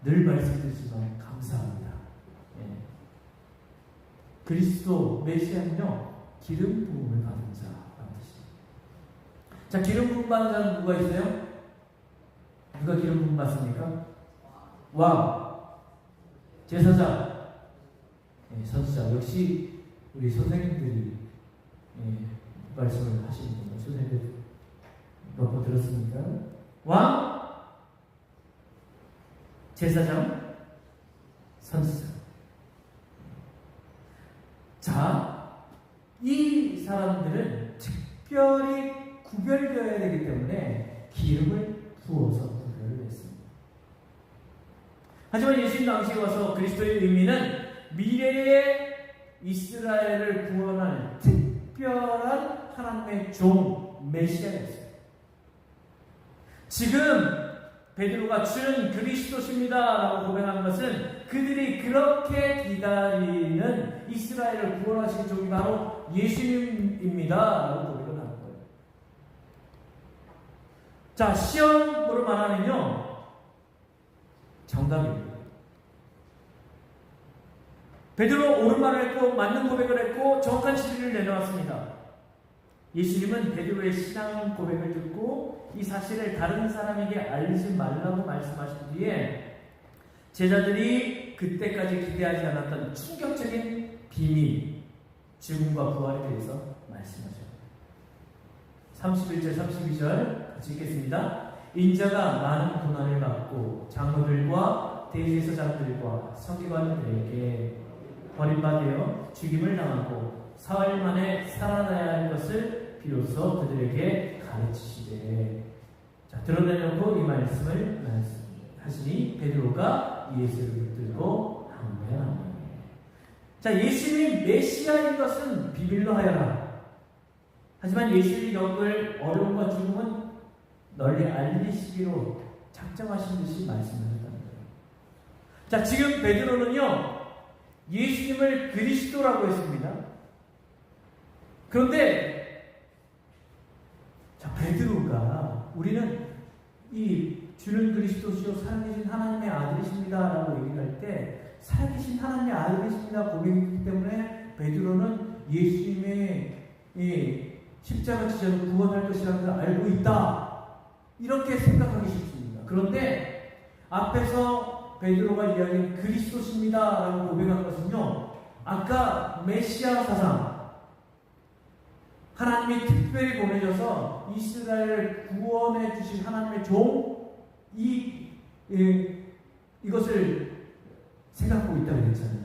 늘 말씀드리지만 감사합니다. 그리스도 메시아는요, 기름 부음을 받은 자라는 뜻입니다. 자, 기름 부음 받은 자는 누가 있어요? 누가 기름 부음 받습니까? 왕, 제사장, 선지자. 역시 우리 선생님들이 말씀을 하시는 겁니다. 선생님들 몇 번 들었습니까? 왕, 제사장, 선지자. 자, 이 사람들은 특별히 구별되어야 되기 때문에 기름을 부어서 구별을 했습니다. 하지만 예수님 당시에 와서 그리스도의 의미는 미래의 이스라엘을 구원할 특별한 하나님의 종 메시아였어요. 지금 베드로가 주는 그리스도십니다 라고 고백한 것은 그들이 그렇게 기다리는 이스라엘을 구원하신 종이 바로 예수님입니다 라고 고백을 하는 거예요. 자, 시험으로 말하면요, 정답입니다. 베드로 옳은 말을 했고 맞는 고백을 했고 정확한 진리를 내놓았습니다. 예수님은 베드로의 신앙 고백을 듣고 이 사실을 다른 사람에게 알리지 말라고 말씀하신 뒤에 제자들이 그때까지 기대하지 않았던 충격적인 비밀, 죽음과 부활에 대해서 말씀하셔요. 31절, 32절 같이 읽겠습니다. 인자가 많은 고난을 받고 장로들과 대제사장들과 서기관들에게 버림받아 죽임을 당하고 사흘 만에 살아나야 할 것을 비로소 그들에게 가르치시되. 자, 드러내놓고 이 말씀을 하시니 베드로가 예수를 붙들고 항변합니다. 자, 예수님이 메시아인 것은 비밀로 하여라. 하지만 예수님이 겪을 어려움과 죽음은 널리 알리시기로 작정하신 듯이 말씀하셨다는 거예요. 자, 지금 베드로는요, 예수님을 그리스도라고 했습니다. 그런데 자, 베드로가 우리는 이 주는 그리스도시요 살아계신 하나님의 아들이십니다 라고 얘기할 때 살아계신 하나님의 아들이십니다 고백이기 때문에 베드로는 예수님의 십자가 지자로 구원할 것이라는 걸 알고 있다, 이렇게 생각하기 쉽습니다. 그런데 앞에서 베드로가 이야기한 그리스도십니다 라고 고백한 것은요, 아까 메시아 사상, 하나님이 특별히 보내셔서 이스라엘을 구원해 주신 하나님의 종, 이것을 생각하고 있다고 했잖아요.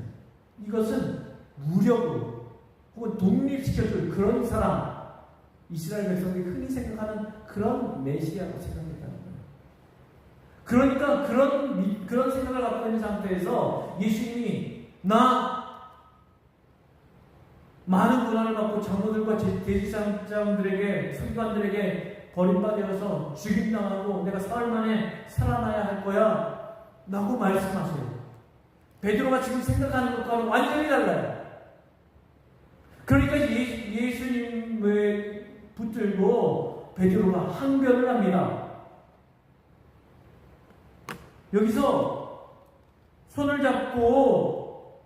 이것은 무력으로 혹은 독립시켜줄 그런 사람, 이스라엘 백성이 흔히 생각하는 그런 메시아라고 생각했다는 거예요. 그러니까 그런 생각을 갖고 있는 상태에서 예수님이 나 많은 고난을 받고 장로들과 대제사장들에게, 서기관들에게 버림받아서 죽임당하고 내가 사흘 만에 살아나야 할 거야 라고 말씀하세요. 베드로가 지금 생각하는 것과는 완전히 달라요. 그러니까 예수님을 붙들고 베드로가 항변을 합니다. 여기서 손을 잡고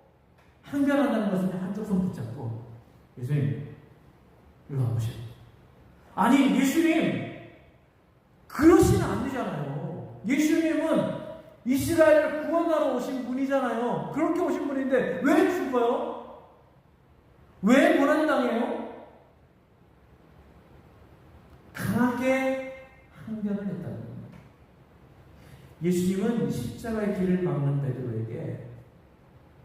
항변한다는 것은 한쪽 손 붙잡고, 예수님 이리 와보세요. 아니, 예수님 그러시면 안 되잖아요. 예수님은 이스라엘을 구원하러 오신 분이잖아요. 그렇게 오신 분인데 왜 죽어요? 왜 고난당해요? 강하게 항변을 했다는 겁니다. 예수님은 십자가의 길을 막는 베드로에게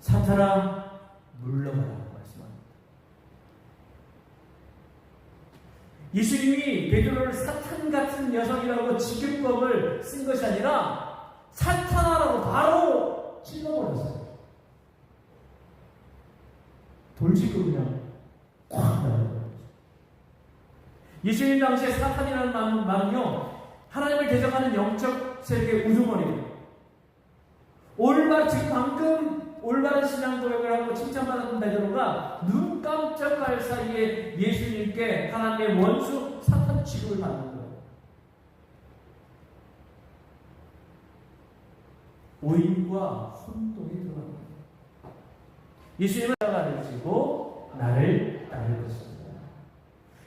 사탄아 물러가라고 말씀합니다. 예수님이 베드로를 사탄 같은 녀석이라고 지급법을 쓴 것이 아니라 사탄아라고 바로 찔러버렸어요. 돌직구 그냥 콱 날려버렸어요. 예수님 당시에 사탄이라는 말은요, 하나님을 대적하는 영적 세력의 우두머리예요. 지금 방금 올바른 신앙 고백을 하고 칭찬받았던 베드로가 눈 깜짝할 사이에 예수님께 하나님의 원수 사탄 취급을 받는 거예요. 오인과 혼동이 들어갑니다. 예수님은 나를 지고 나를 따를 것입니다.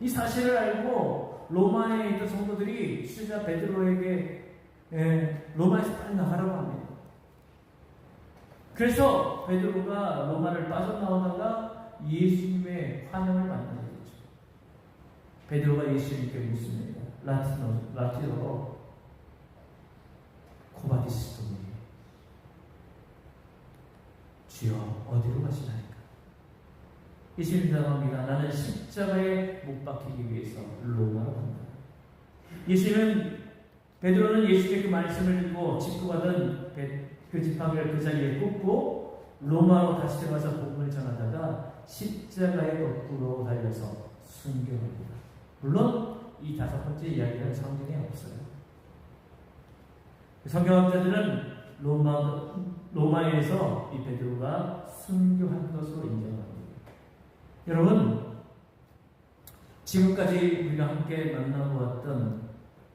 이 사실을 알고 로마에 있던 성도들이 수자 베드로에게 로마에서 빨리 나가라고 합니다. 그래서 베드로가 로마를 빠져나오다가 예수님의 환영을 만나게 되죠. 베드로가 예수님께 묻습니다. 라틴어로 코바디스토니, 주여 어디로 가시나이까? 예수님 대답합니다. 나는 십자가에 못 박히기 위해서 로마로 간다. 베드로는 예수님의 그 말씀을 듣고 짚고 가던 그 지팡이를 그 자리에 꽂고 로마로 다시 들어가서 복음을 전하다가 십자가에 거꾸로 달려서 순교합니다. 물론 이 다섯 번째 이야기는 성경에 없어요. 성경학자들은 로마에서 이 베드로가 순교한 것으로 인정합니다. 여러분, 지금까지 우리가 함께 만나보았던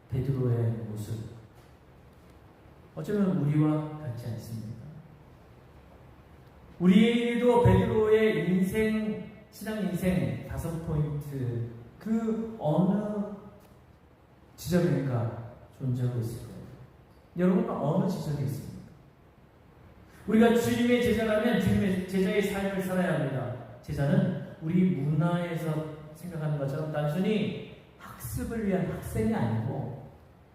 베드로의 모습, 어쩌면 우리와 같지 않습니까? 우리도 베드로의 인생, 신앙 인생 5포인트, 그 어느 지점인가 존재하고 있을 거예요. 여러분은 어느 지점에 있습니까? 우리가 주님의 제자라면 주님의 제자의 삶을 살아야 합니다. 제자는 우리 문화에서 생각하는 것처럼 단순히 학습을 위한 학생이 아니고,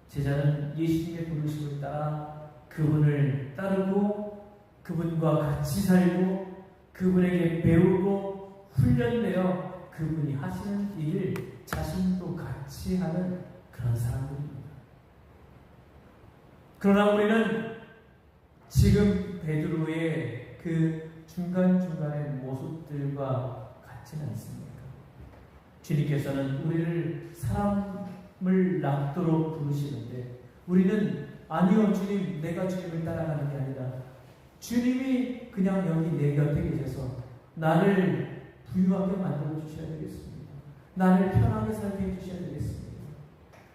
제자는 예수님의 부르심을 따라 그분을 따르고 그분과 같이 살고 그분에게 배우고 훈련되어 그분이 하시는 일을 자신도 같이 하는 그런 사람들입니다. 그러나 우리는 지금 베드로의 그 중간중간의 모습들과 같지는 않습니까? 주님께서는 우리를 사람을 낳도록 부르시는데, 우리는 아니요 주님, 내가 주님을 따라가는 게 아니라 주님이 그냥 여기 내 곁에 계셔서 나를 부유하게 만들어 주셔야 되겠습니다. 나를 편하게 살게 해주셔야 되겠습니다.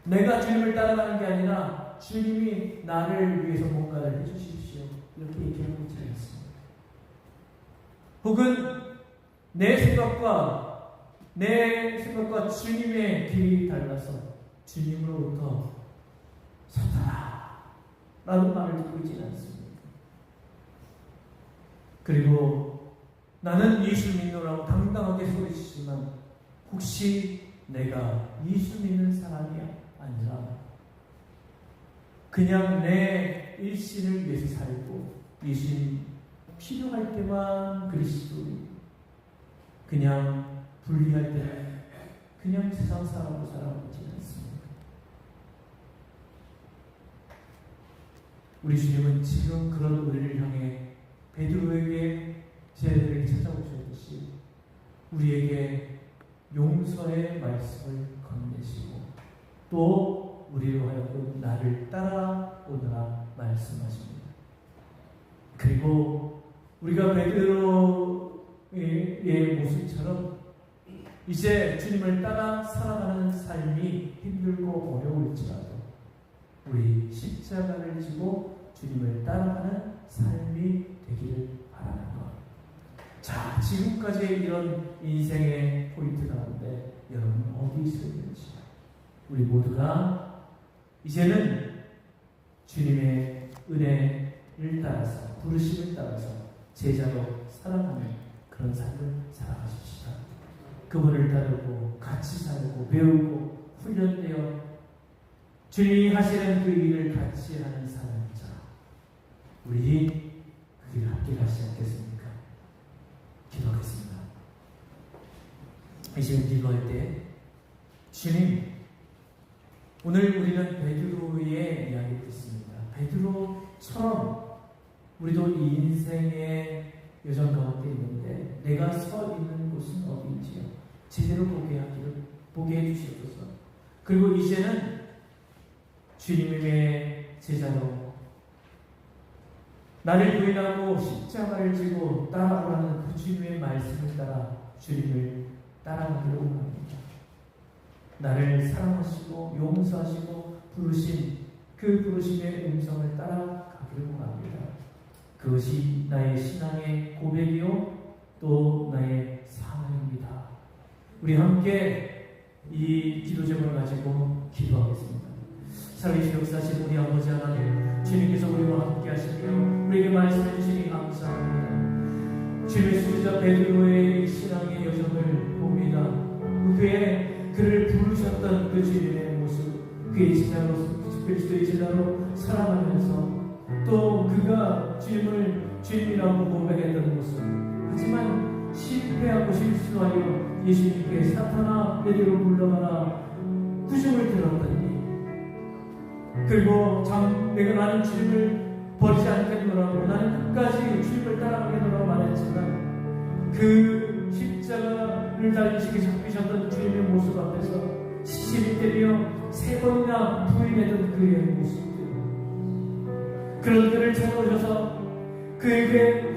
내가 주님을 따라가는 게 아니라 주님이 나를 위해서 뭔가를 해주십시오. 이렇게 얘기하고 있지 않습니다. 혹은 내 생각과 주님의 길이 달라서 주님으로부터 서더라 라는 말을 듣고 있지는 않습니다. 그리고 나는 예수 믿노라고 당당하게 소리치지만 혹시 내가 예수 믿는 사람이 아니라 그냥 내 일신을 위해서 살고 예수님 필요할 때만 그리스도인, 그냥 불리할 때는 그냥 세상 사람으로 살아가고 있지 않습니다. 우리 주님은 지금 그런 우리를 향해 베드로에게 제자들에게 찾아오셨듯이 우리에게 용서의 말씀을 건네시고 또 우리로 하여금 나를 따라오너라 말씀하십니다. 그리고 우리가 베드로의 모습처럼 이제 주님을 따라 살아가는 삶이 힘들고 어려울지라도 우리 십자가를 지고 주님을 따라가는 삶이 되기를 바라는 것. 자, 지금까지의 이런 인생의 포인트 가운데 여러분 어디 있었는지, 우리 모두가 이제는 주님의 은혜를 따라서, 부르심을 따라서 제자로 살아가는 그런 삶을 살아가십시다. 그분을 따르고 같이 살고 배우고 훈련되어 주님이 하시는 그 일을 같이 하는 사람이자 우리 그 길 함께 가시지 않겠습니까? 기도하겠습니다. 이 시간 기도할 때 주님, 오늘 우리는 베드로의 이야기를 듣습니다. 베드로처럼 우리도 이 인생의 여정 가운데 있는데 내가 서 있는 곳은 어디인지요? 제대로 보게 해주시옵소서. 그리고 이제는 주님의 제자로 나를 부인하고 십자가를 지고 따라오라는 그 주님의 말씀을 따라 주님을 따라가기를 원합니다. 나를 사랑하시고 용서하시고 부르신 그 부르심의 음성을 따라가기를 원합니다. 그것이 나의 신앙의 고백이요 또 나의 사명입니다. 우리 함께 이 기도 제목을 가지고 기도하겠습니다. 살아계신 역사하신 우리 아버지 하나님, 주님께서 우리와 함께 하시며 우리에게 말씀해 주시니 감사합니다. 주님의 수제자 베드로의 신앙의 여정을 봅니다. 그를 부르셨던 그 주님의 모습, 그의 제자로, 그리스도의 제자로 살아가면서 또 그가 주님이라고 고백했던 모습, 하지만 실패하고 실수하여 예수님께 사탄아 내게로 물러가라 구중을 들었더니, 그리고 나는 주님을 버리지 않겠노라고, 나는 끝까지 주님을 따라가겠노라고 말했지만 그 십자가를 달리시게 잡히셨던 주님의 모습 앞에서 시신이 때려 3번이나 부인했던 그의 모습들, 그런 그를 찾아오셔서 그에게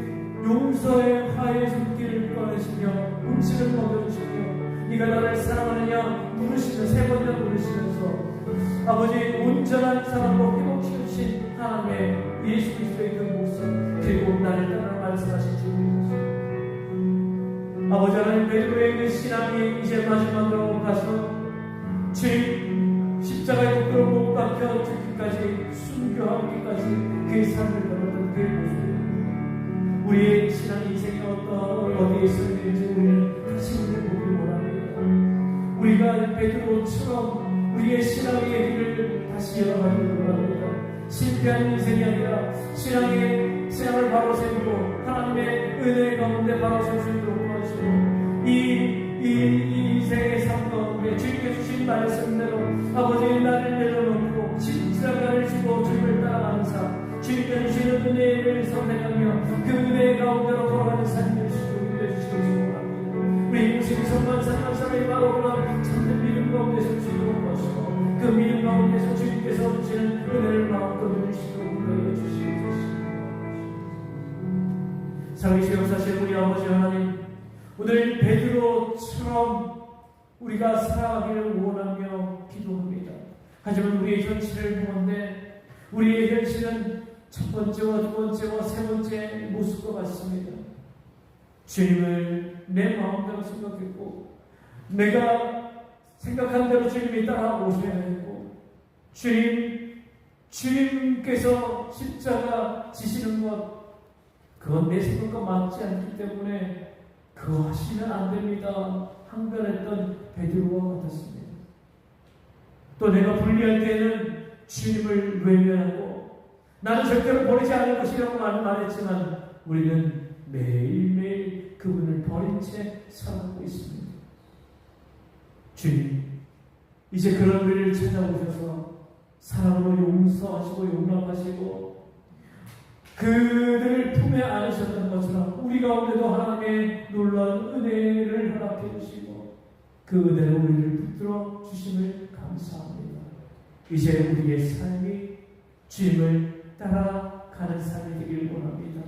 용서의 화해의 손길을 꺼내시며 음식을 먹여주시며 네가 나를 사랑하느냐 물으시며 3번이나 물으시면서 아버지 온전한 사랑으로 회복시켜주신 하나님의 예수 그리스도의 그 모습, 그리고 나를 따라 말씀하신 주님의 모습, 아버지 하나님, 베드로의 그 신앙이 이제 마지막으로 가서 주님 십자가에 거꾸로 못 박혀 죽기까지, 순교하기까지 그의 삶을 걸었던 그의 모습, 우리의 신앙 인생이 어디에 있었는지 우리는 다시 우리를 보기 원합니다. 우리가 베드로처럼 우리의 신앙의 길을 다시 열어가기를 원합니다. 실패한 인생이 아니라 신앙을 바로 세우고 하나님의 은혜 가운데 바로 세울 수 있도록 도와주시고, 이 인생의 삶 가운데 주님께 주신 말씀대로 아버지 나를 내려놓고 십자가를 지고 주님을 따라가는 삶, 주님께 주시는 은혜를 선택하며 그 은혜 가운데로 걸어가는 삶을 주시고 원합니다. 우리 인생의 성만 사랑하는 사람이 바로 그런 참된 믿음 가운데 설 수 있도록 도와주시고, 그 믿음 가운데서 주님께서 주시는 은혜를 마음껏 누릴 수 있도록 인도해 주시옵소서. 살아계신 역사하신 우리 아버지 하나님, 오늘 베드로처럼 우리가 살아가기를 원하며 기도합니다. 하지만 우리의 현실을 보는데 우리의 현실은 첫 번째와 두 번째와 세 번째 모습과 같습니다. 주님을 내 마음대로 생각했고, 내가 생각한 대로 주님이 따라오셔야 했고, 주님께서 십자가 지시는 것, 그건 내 생각과 맞지 않기 때문에 그거 하시면 안 됩니다. 항변했던 베드로와 같았습니다. 또 내가 불리할 때는 주님을 외면하고 나는 절대로 버리지 않을 것이라고 말했지만 우리는 매일매일 그분을 버린 채 살아가고 있습니다. 주님, 이제 그런 우리를 찾아오셔서 사랑으로 용서하시고 용납하시고 그들을 품에 안으셨던 것처럼 우리 가운데도 하나님의 놀라운 은혜를 허락해 주시고 그 은혜로 우리를 붙들어 주심을 감사합니다. 이제 우리의 삶이 주님을 따라가는 삶이 되길 원합니다.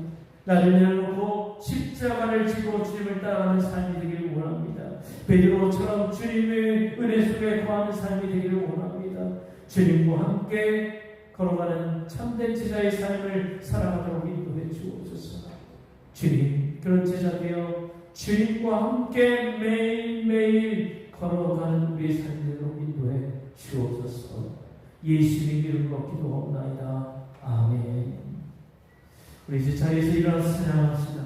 나를 내려놓고 십자가를 지고 주님을 따라가는 삶이 되길 원합니다. 베드로처럼 주님의 은혜 속에 거하는 삶이 되기를 원합니다. 주님과 함께 걸어가는 참된 제자의 삶을 살아가도록 인도해 주옵소서. 주님, 그런 제자 되어 주님과 함께 매일매일 걸어가는 우리의 삶대로 인도해 주옵소서. 예수님의 이름으로 기도하옵나이다. 아멘. 우리 이제 자리에서 일어나서 찬양합시다.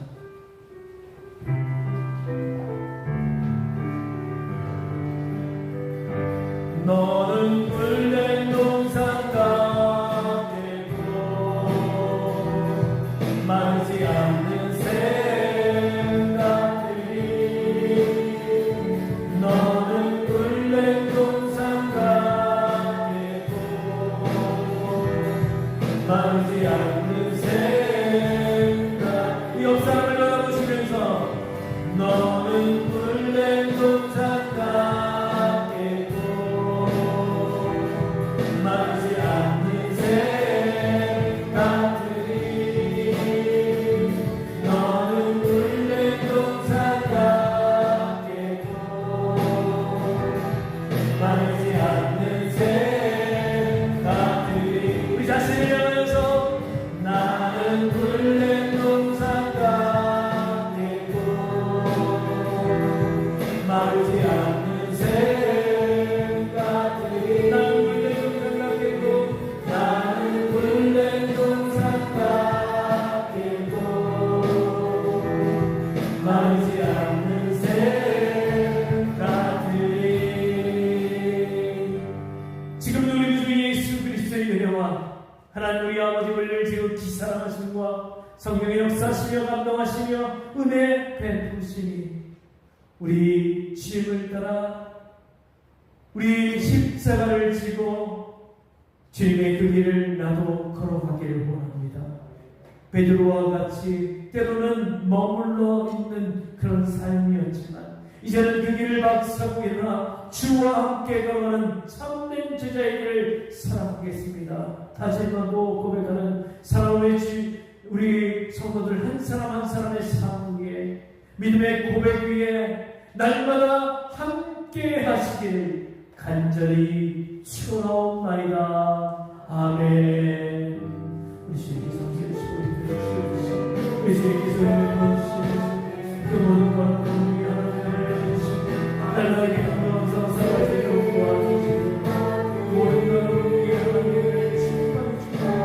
너는 뿔된 동산가 되고 마르지 않는 생각들이 너는 뿔된 동산가 되고 마르지 않는 생각 이 역사를 바라보시면서 너는 뿔된 동산가 주의 은혜와 하나님 우리 아버지 우리를 지극히 사랑하심과 성령의 역사시며 감동하시며 은혜 베푸시니 우리 주님을 따라 우리 십자가를 지고 주님의 그 길을 나도 걸어가기를 원합니다. 베드로와 같이 때로는 머물러 있는 그런 삶이었지만 이제는 그 길을 박차고 일어나 주와 함께 걸어가는 참된 제자의 길을 살아가겠습니다. 다짐하고 고백하는 사랑의 주 우리 성도들 한 사람 한 사람의 삶 위에 믿음의 고백 위에 날마다 함께 하시기를 간절히 축원하옵나이다. 아멘. 우리 주님께서 우리 주님께서 그 모든 것을 우리 하나님을 날마다